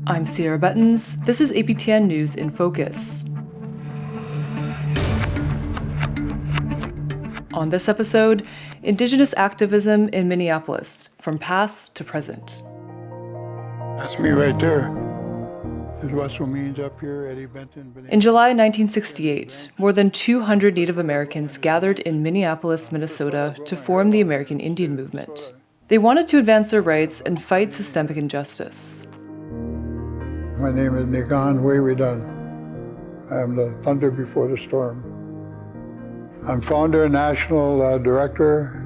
I'm Cierra Bettens. This is APTN News InFocus. On this episode, Indigenous activism in Minneapolis, from past to present. That's me right there. There's Russell Means up here, Eddie Benton. In July 1968, more than 200 Native Americans gathered in Minneapolis, Minnesota to form the American Indian Movement. They wanted to advance their rights and fight systemic injustice. My name is Nigan Waywidun. I am the thunder before the storm. I'm founder and national director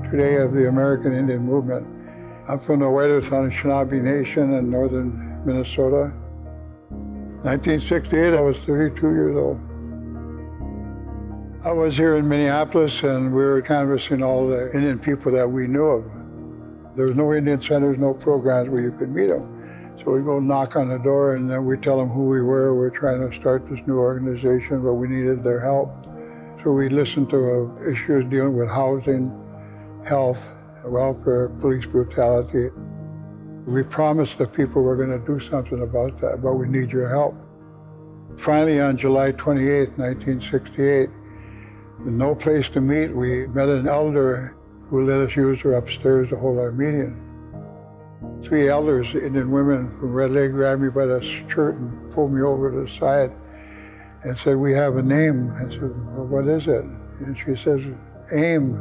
today of the American Indian Movement. I'm from the Oneida Nation in northern Minnesota. 1968, I was 32 years old. I was here in Minneapolis and we were canvassing all the Indian people that we knew of. There was no Indian centers, no programs where you could meet them. So we go knock on the door and then we tell them who we were. We're trying to start this new organization, but we needed their help. So we listened to issues dealing with housing, health, welfare, police brutality. We promised the people we're going to do something about that, but we need your help. Finally, on July 28, 1968, with no place to meet, we met an elder who let us use her upstairs to hold our meeting. 3 elders, Indian women from Red Lake, grabbed me by the shirt and pulled me over to the side and said, "We have a name." I said, "Well, what is it?" And she says, "AIM."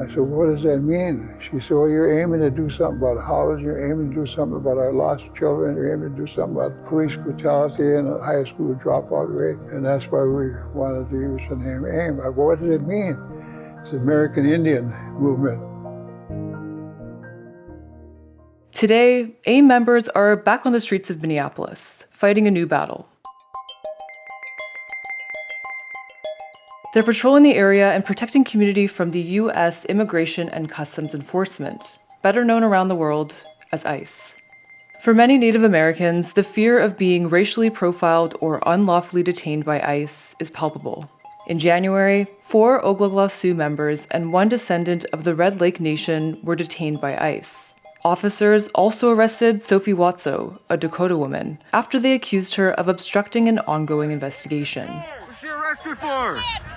I said, "What does that mean?" She said, "Well, you're aiming to do something about housing, you're aiming to do something about our lost children, you're aiming to do something about police brutality and the high school dropout rate, and that's why we wanted to use the name AIM." I said, "What does it mean?" It's the American Indian Movement. Today, AIM members are back on the streets of Minneapolis, fighting a new battle. They're patrolling the area and protecting community from the U.S. Immigration and Customs Enforcement, better known around the world as ICE. For many Native Americans, the fear of being racially profiled or unlawfully detained by ICE is palpable. In January, 4 Oglala Sioux members and 1 descendant of the Red Lake Nation were detained by ICE. Officers also arrested Sophie Watso, a Dakota woman, after they accused her of obstructing an ongoing investigation. What's she arrested for?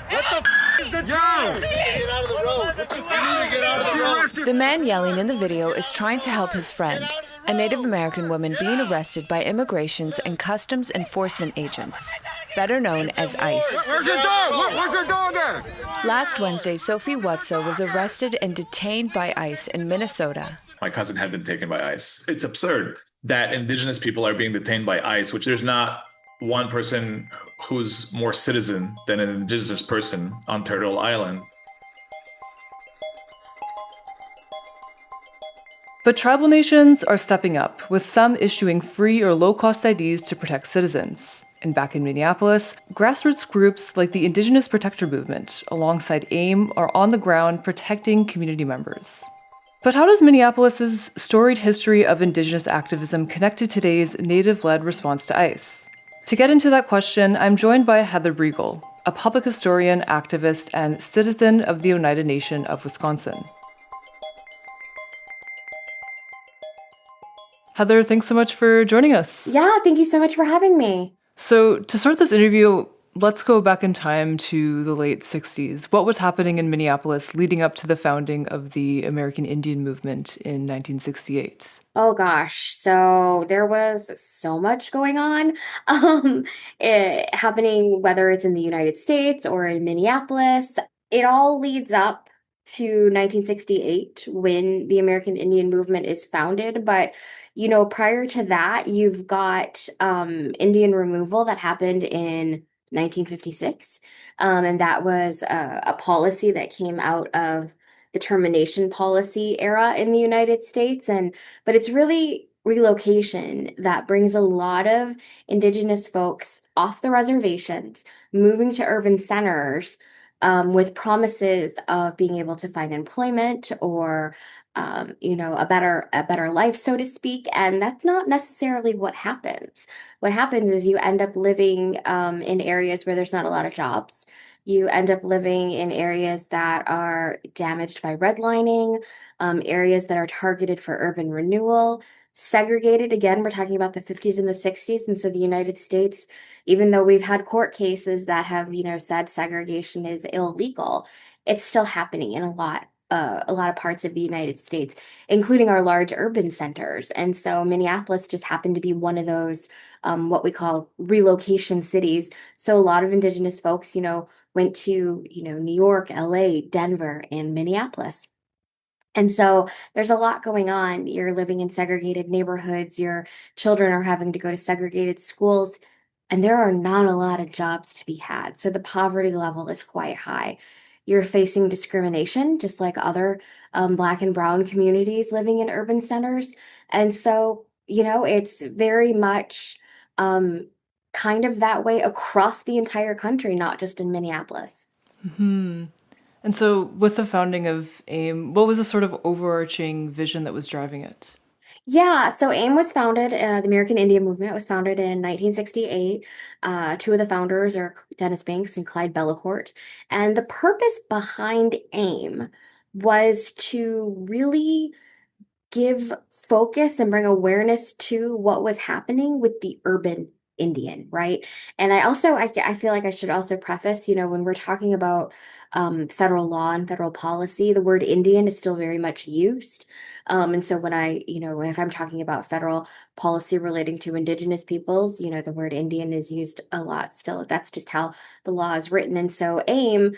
What the f*** is the job? Get out of the road. You need to get out of the road. The man yelling in the video is trying to help his friend, a Native American woman being arrested by immigrations and customs enforcement agents, better known as ICE. Where's your dog? Where's your dog at? Last Wednesday, Sophie Watso was arrested and detained by ICE in Minnesota. My cousin had been taken by ICE. It's absurd that Indigenous people are being detained by ICE, which there's not one person who's more citizen than an Indigenous person on Turtle Island. But tribal nations are stepping up, with some issuing free or low-cost IDs to protect citizens. And back in Minneapolis, grassroots groups like the Indigenous Protector Movement, alongside AIM, are on the ground protecting community members. But how does Minneapolis's storied history of Indigenous activism connect to today's Native-led response to ICE? To get into that question, I'm joined by Heather Bruegl, a public historian, activist, and citizen of the Oneida Nation of Wisconsin. Heather, thanks so much for joining us. Yeah, thank you so much for having me. So to start this interview, let's go back in time to the late 60s. What was happening in Minneapolis leading up to the founding of the American Indian Movement in 1968? Oh gosh, so there was so much going on happening, whether it's in the United States or in Minneapolis. It all leads up to 1968 when the American Indian Movement is founded. But, you know, prior to that, you've got Indian removal that happened in 1956. And that was a policy that came out of the termination policy era in the United States. But it's really relocation that brings a lot of Indigenous folks off the reservations, moving to urban centers with promises of being able to find employment or a better life, so to speak. And that's not necessarily what happens. What happens is you end up living in areas where there's not a lot of jobs. You end up living in areas that are damaged by redlining, areas that are targeted for urban renewal, segregated. Again, we're talking about the 50s and the 60s. And so the United States, even though we've had court cases that have, said segregation is illegal, it's still happening in a lot of parts of the United States, including our large urban centers. And so Minneapolis just happened to be one of those, what we call relocation cities. So a lot of Indigenous folks, went to, New York, LA, Denver, and Minneapolis. And so there's a lot going on. You're living in segregated neighborhoods, your children are having to go to segregated schools, and there are not a lot of jobs to be had. So the poverty level is quite high. You're facing discrimination, just like other Black and Brown communities living in urban centers. And so, it's very much kind of that way across the entire country, not just in Minneapolis. Hmm. And so, with the founding of AIM, what was the sort of overarching vision that was driving it? Yeah, so AIM was founded, the American Indian Movement was founded in 1968. Two of the founders are Dennis Banks and Clyde Bellecourt. And the purpose behind AIM was to really give focus and bring awareness to what was happening with the urban Indian, right? And I feel like I should also preface, when we're talking about federal law and federal policy, the word Indian is still very much used. And so if I'm talking about federal policy relating to Indigenous peoples, the word Indian is used a lot still. That's just how the law is written. And so AIM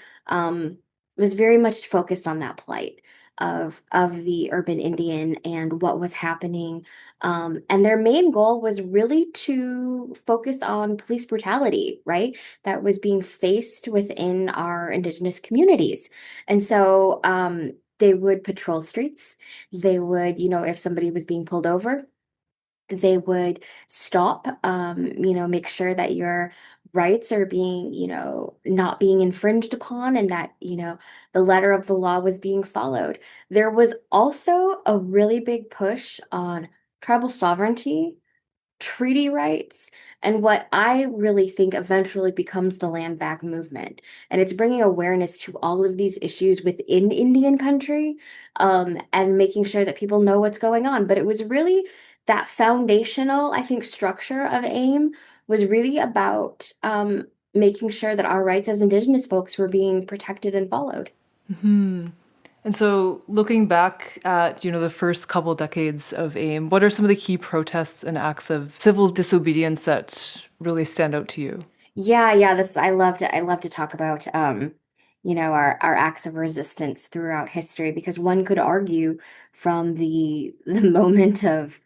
was very much focused on that plight of the urban Indian and what was happening. And their main goal was really to focus on police brutality, right? That was being faced within our Indigenous communities. And so they would patrol streets. They would, if somebody was being pulled over, they would stop, make sure that your rights are being, not being infringed upon and that, the letter of the law was being followed. There was also a really big push on tribal sovereignty, treaty rights, and what I really think eventually becomes the land back movement. And it's bringing awareness to all of these issues within Indian country, and making sure that people know what's going on. But it was really that foundational, I think, structure of AIM was really about making sure that our rights as Indigenous folks were being protected and followed. Hmm. And so, looking back at the first couple decades of AIM, what are some of the key protests and acts of civil disobedience that really stand out to you? Yeah, this I love to talk about our acts of resistance throughout history because one could argue from the moment of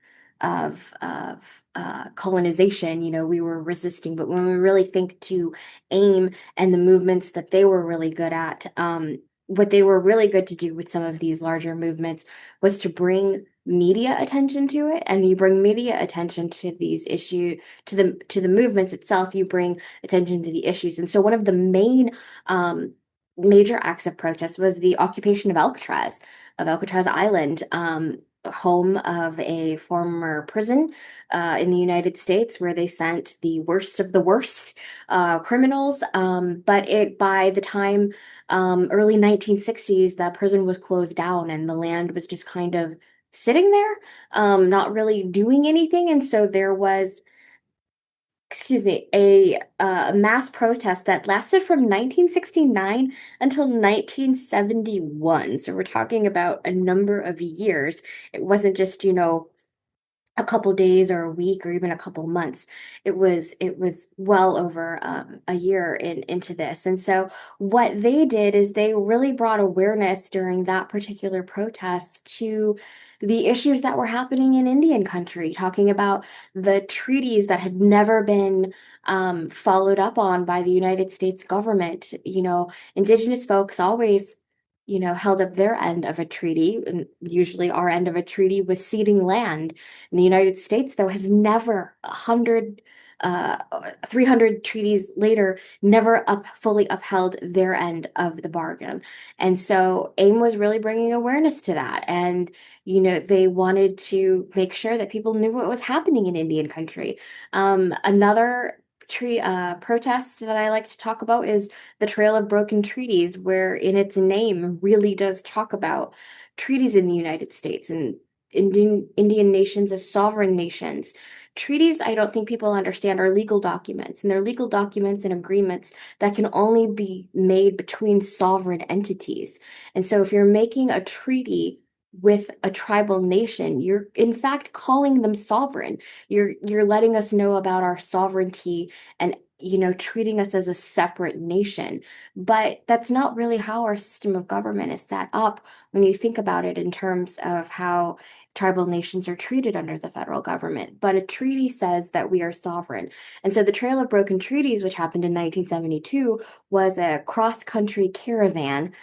colonization, we were resisting, but when we really think to AIM and the movements that they were really good at, what they were really good to do with some of these larger movements was to bring media attention to it, and you bring media attention to these issues, to the movements itself, you bring attention to the issues. And so one of the main major acts of protest was the occupation of Alcatraz Island, home of a former prison in the United States where they sent the worst of the worst criminals. But by the time early 1960s, that prison was closed down and the land was just kind of sitting there, not really doing anything. And so there was, excuse me, a mass protest that lasted from 1969 until 1971. So we're talking about a number of years. It wasn't just, a couple days or a week or even a couple months. It was well over a year into this. And so what they did is they really brought awareness during that particular protest to the issues that were happening in Indian country, talking about the treaties that had never been followed up on by the United States government. Indigenous folks always held up their end of a treaty, and usually our end of a treaty was ceding land. And the United States, though, has never 300 treaties later, never fully upheld their end of the bargain. And so AIM was really bringing awareness to that. And, they wanted to make sure that people knew what was happening in Indian country. Another protest that I like to talk about is the Trail of Broken Treaties, where in its name really does talk about treaties in the United States. And Indian nations as sovereign nations. Treaties, I don't think people understand, are legal documents, and they're legal documents and agreements that can only be made between sovereign entities. And so if you're making a treaty with a tribal nation, you're in fact calling them sovereign. You're letting us know about our sovereignty and treating us as a separate nation. But that's not really how our system of government is set up when you think about it in terms of how tribal nations are treated under the federal government. But a treaty says that we are sovereign. And so the Trail of Broken Treaties, which happened in 1972, was a cross-country caravan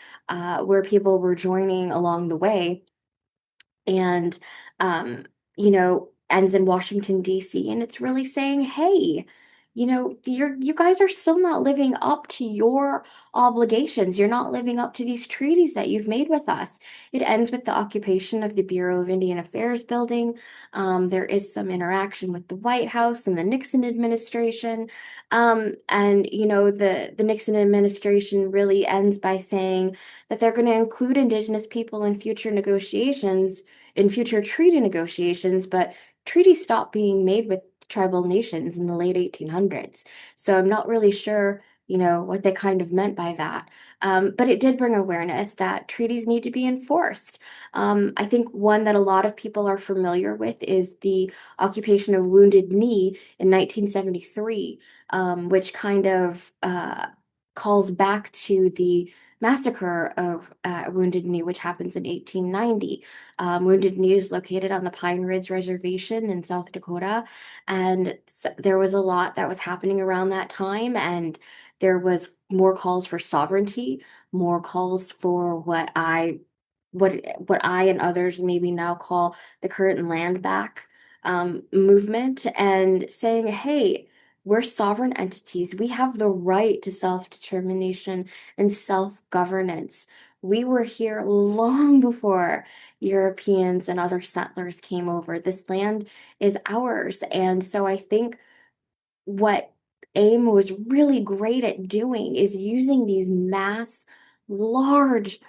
where people were joining along the way, and ends in Washington, D.C. And it's really saying, hey, you guys are still not living up to your obligations. You're not living up to these treaties that you've made with us. It ends with the occupation of the Bureau of Indian Affairs building. There is some interaction with the White House and the Nixon administration. The Nixon administration really ends by saying that they're going to include Indigenous people in future negotiations, in future treaty negotiations, but treaties stopped being made with tribal nations in the late 1800s. So I'm not really sure, what they kind of meant by that. But it did bring awareness that treaties need to be enforced. I think one that a lot of people are familiar with is the occupation of Wounded Knee in 1973, which kind of calls back to the massacre of Wounded Knee, which happens in 1890. Wounded Knee is located on the Pine Ridge Reservation in South Dakota, and there was a lot that was happening around that time, and there was more calls for sovereignty, more calls for what I and others maybe now call the current land back movement, and saying, hey, we're sovereign entities. We have the right to self-determination and self-governance. We were here long before Europeans and other settlers came over. This land is ours. And so I think what AIM was really great at doing is using these large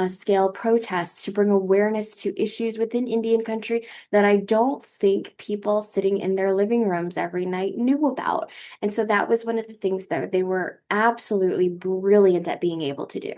scale protests to bring awareness to issues within Indian country that I don't think people sitting in their living rooms every night knew about. And so that was one of the things that they were absolutely brilliant at being able to do.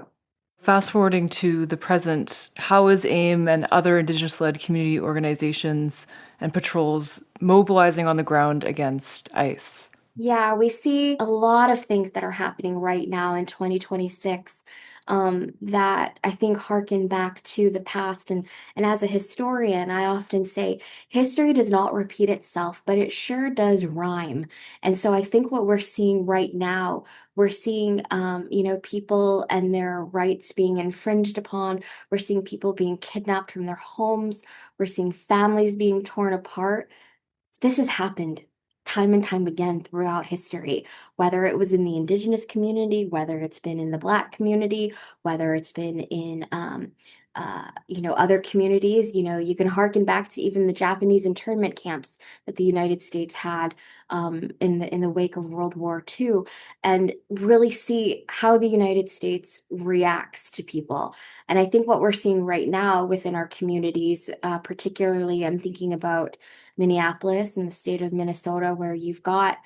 Fast forwarding to the present, how is AIM and other Indigenous-led community organizations and patrols mobilizing on the ground against ICE? Yeah, we see a lot of things that are happening right now in 2026 that I think harken back to the past. And as a historian, I often say history does not repeat itself, but it sure does rhyme. And so I think what we're seeing right now, we're seeing, people and their rights being infringed upon. We're seeing people being kidnapped from their homes. We're seeing families being torn apart. This has happened time and time again throughout history, whether it was in the Indigenous community, whether it's been in the Black community, whether it's been in other communities. You can harken back to even the Japanese internment camps that the United States had in the wake of World War II, and really see how the United States reacts to people. And I think what we're seeing right now within our communities, particularly, I'm thinking about Minneapolis and the state of Minnesota, where you've got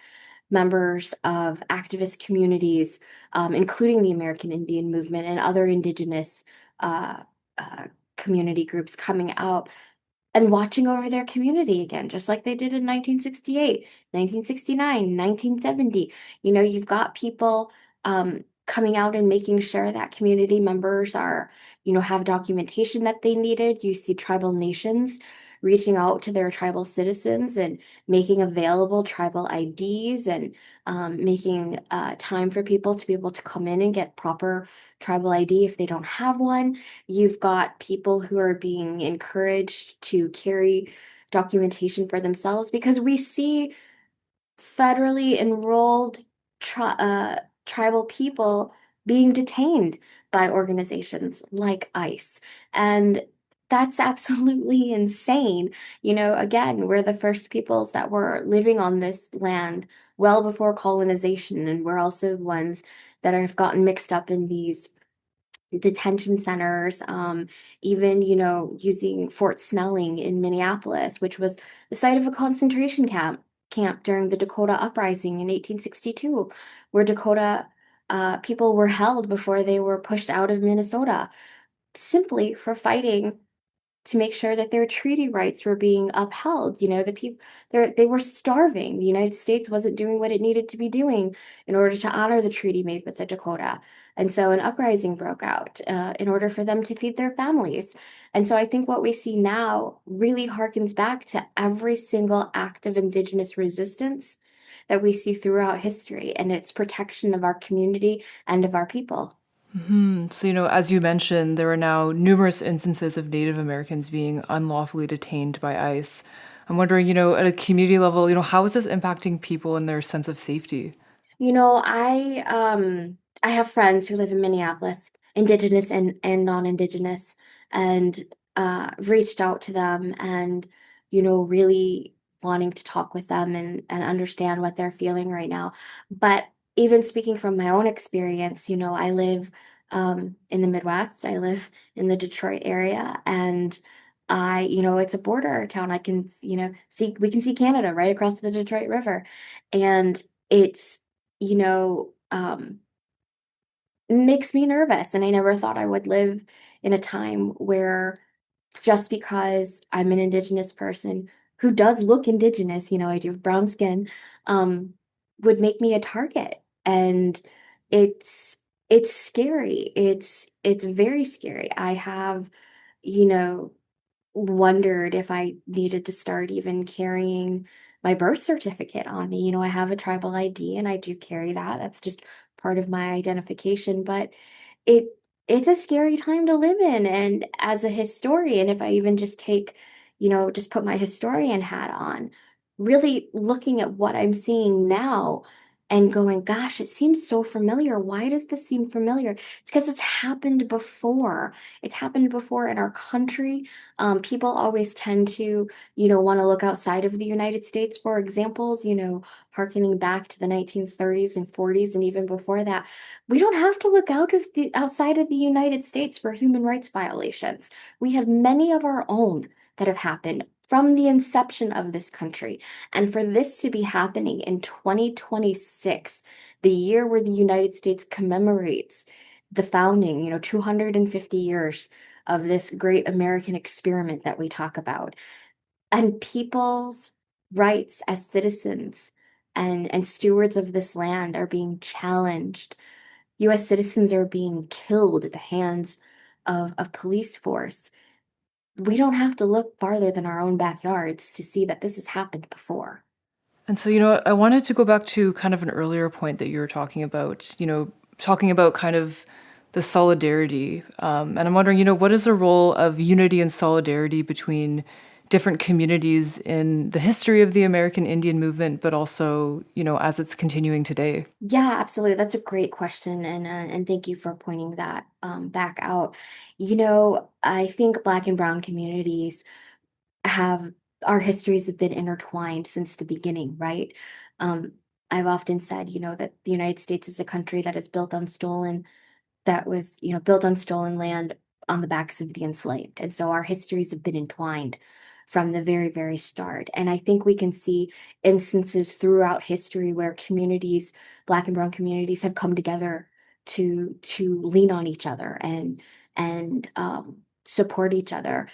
members of activist communities, including the American Indian movement and other Indigenous uh, community groups coming out and watching over their community again, just like they did in 1968, 1969, 1970. You've got people coming out and making sure that community members are, have documentation that they needed. You see tribal nations reaching out to their tribal citizens and making available tribal IDs, and making time for people to be able to come in and get proper tribal ID if they don't have one. You've got people who are being encouraged to carry documentation for themselves, because we see federally enrolled tribal people being detained by organizations like ICE. And that's absolutely insane. Again, we're the first peoples that were living on this land well before colonization, and we're also ones that have gotten mixed up in these detention centers, even, using Fort Snelling in Minneapolis, which was the site of a concentration camp during the Dakota Uprising in 1862, where Dakota people were held before they were pushed out of Minnesota, simply for fighting to make sure that their treaty rights were being upheld. The people they were starving. The United States wasn't doing what it needed to be doing in order to honor the treaty made with the Dakota. And so an uprising broke out in order for them to feed their families. And so I think what we see now really harkens back to every single act of Indigenous resistance that we see throughout history and its protection of our community and of our people. So, as you mentioned, there are now numerous instances of Native Americans being unlawfully detained by ICE. I'm wondering, at a community level, how is this impacting people and their sense of safety? I have friends who live in Minneapolis, Indigenous and non-Indigenous, and reached out to them and, really wanting to talk with them and understand what they're feeling right now. But even speaking from my own experience, I live in the Midwest. I live in the Detroit area, and it's a border town. I can, we can see Canada right across the Detroit River, and it's you know, um, makes me nervous. And I never thought I would live in a time where just because I'm an Indigenous person who does look Indigenous, I do have brown skin, um, would make me a target. And it's it's scary. It's very scary. I have, you know, wondered if I needed to start even carrying my birth certificate on me. I have a tribal ID and I do carry that. That's just part of my identification, but it it's a scary time to live in. And as a historian, if I even just take, just put my historian hat on, really looking at what I'm seeing now and going, gosh, it seems so familiar. Why does this seem familiar? It's because it's happened before. It's happened before in our country. People always tend to, want to look outside of the United States for examples, harkening back to the 1930s and 40s and even before that. We don't have to look outside of the United States for human rights violations. We have many of our own that have happened from the inception of this country. And for this to be happening in 2026, the year where the United States commemorates the founding, 250 years of this great American experiment that we talk about, and people's rights as citizens and stewards of this land are being challenged. US citizens are being killed at the hands of police force. We don't have to look farther than our own backyards to see that this has happened before. And so, I wanted to go back to kind of an earlier point that you were talking about kind of the solidarity. And I'm wondering, what is the role of unity and solidarity between different communities in the history of the American Indian movement, but also, as it's continuing today? Yeah, absolutely. That's a great question, and thank you for pointing that back out. I think Black and Brown communities have our histories have been intertwined since the beginning, right? Um, I've often said, that the United States is a country that was, built on stolen land on the backs of the enslaved. And so our histories have been entwined from the very, very start. And I think we can see instances throughout history where communities, Black and Brown communities, have come together to lean on each other and support each other.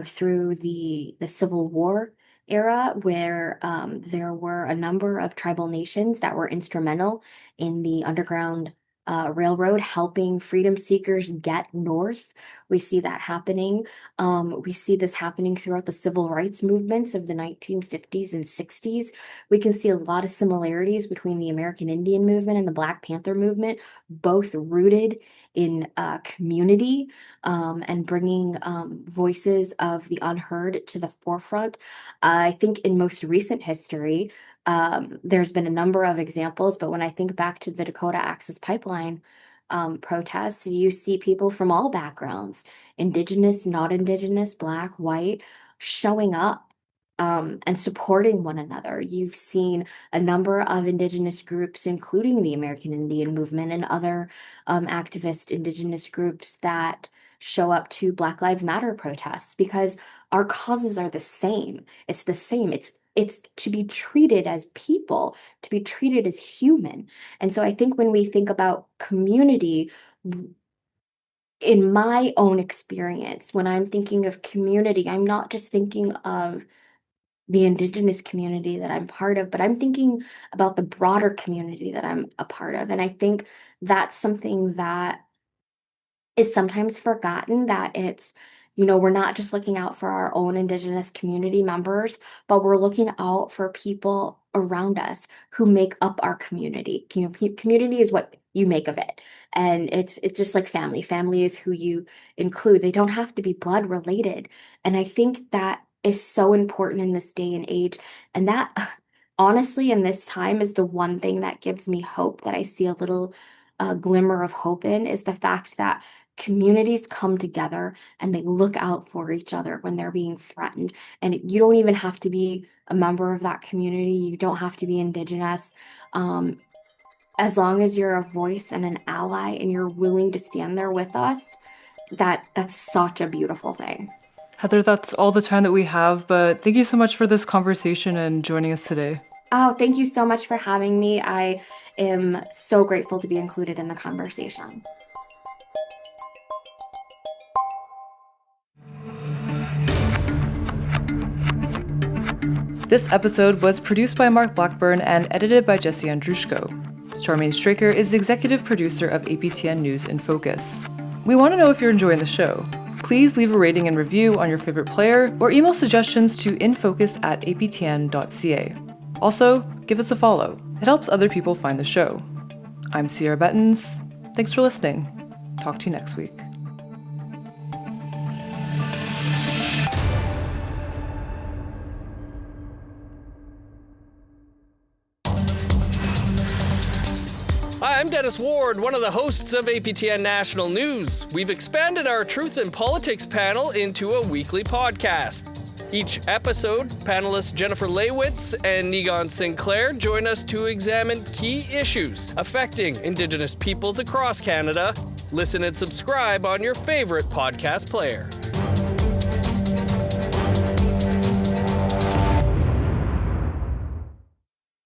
Through the Civil War era, where there were a number of tribal nations that were instrumental in the Underground Railroad, helping freedom seekers get north. We see that happening. We see this happening throughout the civil rights movements of the 1950s and 60s. We can see a lot of similarities between the American Indian movement and the Black Panther movement, both rooted in community and bringing voices of the unheard to the forefront. I think in most recent history, there's been a number of examples, but when I think back to the Dakota Access Pipeline protests, you see people from all backgrounds, Indigenous, not Indigenous, Black, white, showing up and supporting one another. You've seen a number of Indigenous groups, including the American Indian Movement and other activist Indigenous groups that show up to Black Lives Matter protests because our causes are the same. It's the same. It's to be treated as people, to be treated as human. And so I think when we think about community, in my own experience, when I'm thinking of community, I'm not just thinking of the Indigenous community that I'm part of, but I'm thinking about the broader community that I'm a part of. And I think that's something that is sometimes forgotten, that it's, we're not just looking out for our own Indigenous community members, but we're looking out for people around us who make up our community. Community is what you make of it. And it's just like family. Family is who you include. They don't have to be blood related. And I think that is so important in this day and age. And that honestly, in this time, is the one thing that gives me hope, that I see a little glimmer of hope in, is the fact that communities come together and they look out for each other when they're being threatened. And you don't even have to be a member of that community. You don't have to be Indigenous. As long as you're a voice and an ally and you're willing to stand there with us, that's such a beautiful thing. Heather, that's all the time that we have, but thank you so much for this conversation and joining us today. Oh, thank you so much for having me. I am so grateful to be included in the conversation. This episode was produced by Mark Blackburn and edited by Jesse Andrushko. Charmaine Straker is the executive producer of APTN News InFocus. We want to know if you're enjoying the show. Please leave a rating and review on your favorite player or email suggestions to infocus@aptn.ca. Also, give us a follow. It helps other people find the show. I'm Cierra Bettens. Thanks for listening. Talk to you next week. Hi, I'm Dennis Ward, one of the hosts of APTN National News. We've expanded our Truth and Politics panel into a weekly podcast. Each episode, panelists Jennifer Leywitz and Negon Sinclair join us to examine key issues affecting Indigenous peoples across Canada. Listen and subscribe on your favorite podcast player.